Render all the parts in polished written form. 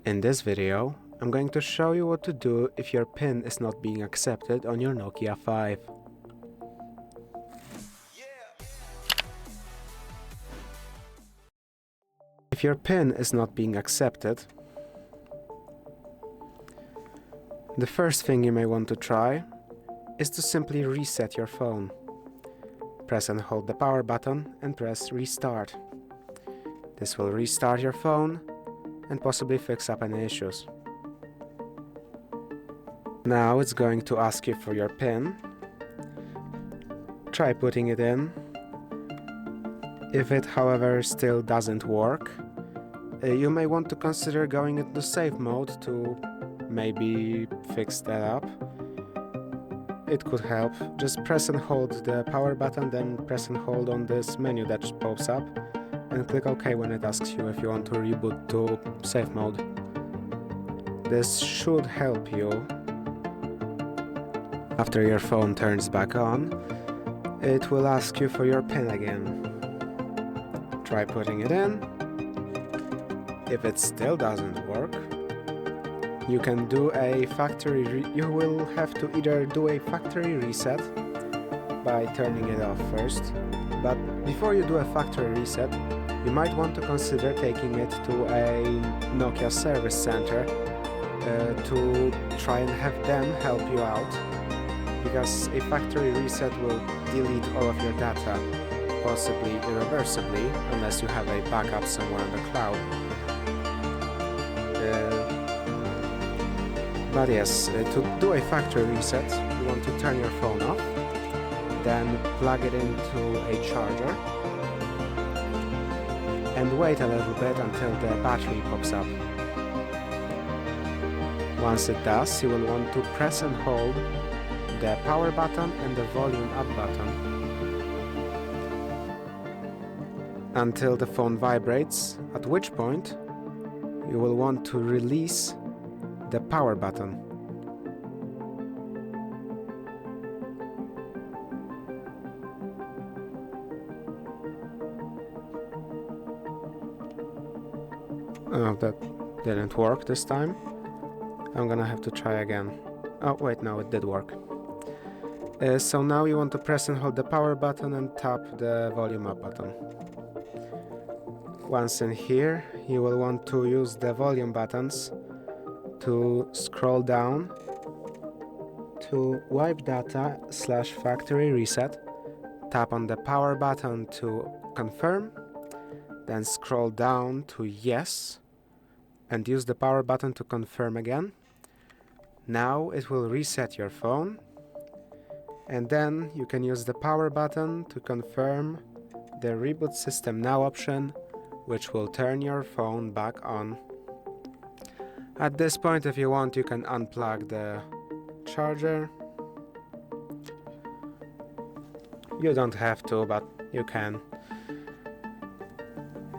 In this video, I'm going to show you what to do if your PIN is not being accepted on your Nokia 5. If your PIN is not being accepted, the first thing you may want to try is to simply reset your phone. Press and hold the power button and press restart. This will restart your phone and possibly fix up any issues. Now it's going to ask you for your PIN. Try putting it in. If it, however, still doesn't work, you may want to consider going into safe mode to maybe fix that up. It could help. Just press and hold the power button, then press and hold on this menu that pops up and click OK when it asks you if you want to reboot to safe mode. This should help you. After your phone turns back on, it will ask you for your PIN again. Try putting it in. If it still doesn't work, you can do a you will have to either do a factory reset by turning it off first, but before you do a factory reset, you might want to consider taking it to a Nokia service center to try and have them help you out, because a factory reset will delete all of your data, possibly irreversibly, unless you have a backup somewhere in the cloud. But yes, to do a factory reset, you want to turn your phone off, then plug it into a charger, and wait a little bit until the battery pops up. Once it does, you will want to press and hold the power button and the volume up button until the phone vibrates, at which point you will want to release the power button. Oh, that didn't work this time. I'm gonna have to try again. Oh wait, no, it did work. So now you want to press and hold the power button and tap the volume up button. Once in here, you will want to use the volume buttons to scroll down to wipe data / factory reset. Tap on the power button to confirm, then scroll down to yes and use the power button to confirm again. Now it will reset your phone, and then you can use the power button to confirm the reboot system now option, which will turn your phone back on. At this point, if you want, you can unplug the charger. You don't have to, but you can.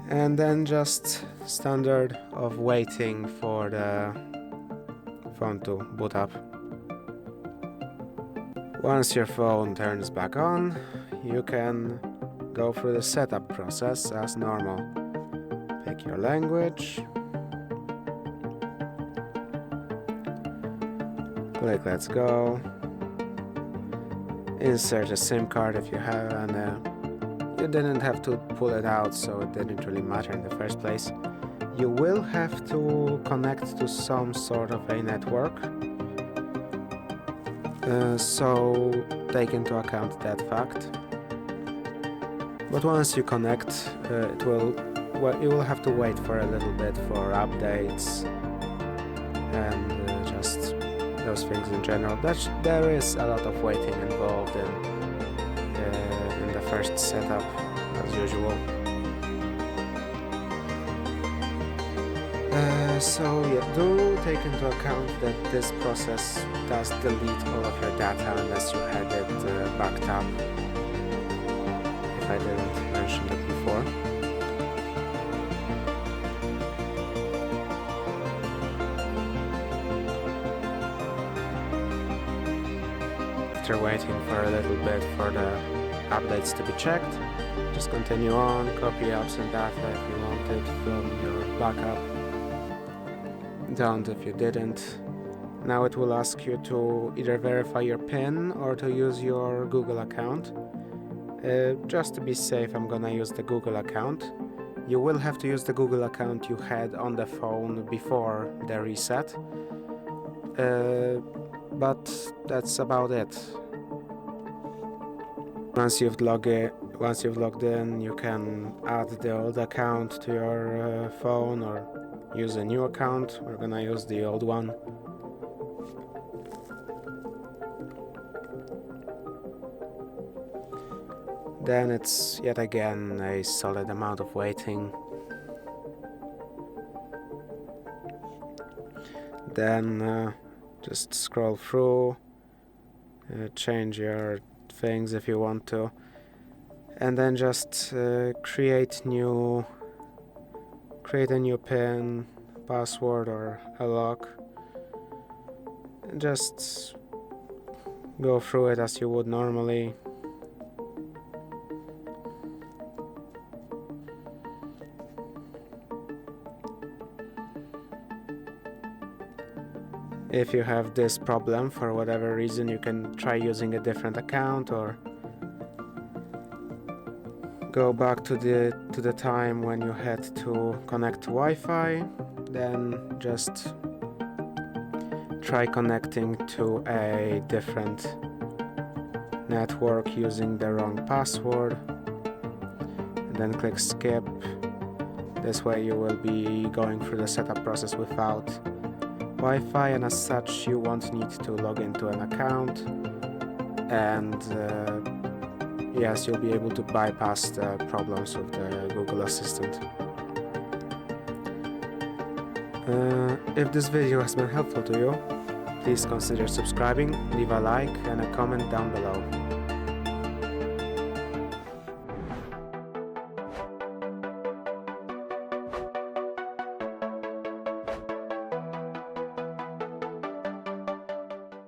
And then just standard of waiting for the phone to boot up. Once your phone turns back on, you can go through the setup process as normal. Pick your language. Click let's go. Insert a SIM card if you have, and you didn't have to pull it out, so it didn't really matter in the first place. You will have to connect to some sort of a network, so take into account that fact. But once you connect, you will have to wait for a little bit for updates and just those things in general. There is a lot of waiting involved in the first setup, as usual. So yeah, do take into account that this process does delete all of your data unless you had it backed up, if I didn't mention it before. After waiting for a little bit for the updates to be checked, just continue on, copy out some data if you want it from your backup. Don't if you didn't. Now it will ask you to either verify your PIN or to use your Google account. Just to be safe, I'm gonna use the Google account. You will have to use the Google account you had on the phone before the reset. But that's about it. Once you've logged in, you can add the old account to your phone or use a new account. We're gonna use the old one. Then it's yet again a solid amount of waiting. Then just scroll through, change your things if you want to, and then just create a new PIN, password or a lock. And just go through it as you would normally. If you have this problem for whatever reason, you can try using a different account or go back to the time when you had to connect to Wi-Fi. Then just try connecting to a different network using the wrong password, and then click skip. This way you will be going through the setup process without Wi-Fi, and as such you won't need to log into an account, and yes, you'll be able to bypass the problems with the Google Assistant. If this video has been helpful to you, please consider subscribing, leave a like and a comment down below.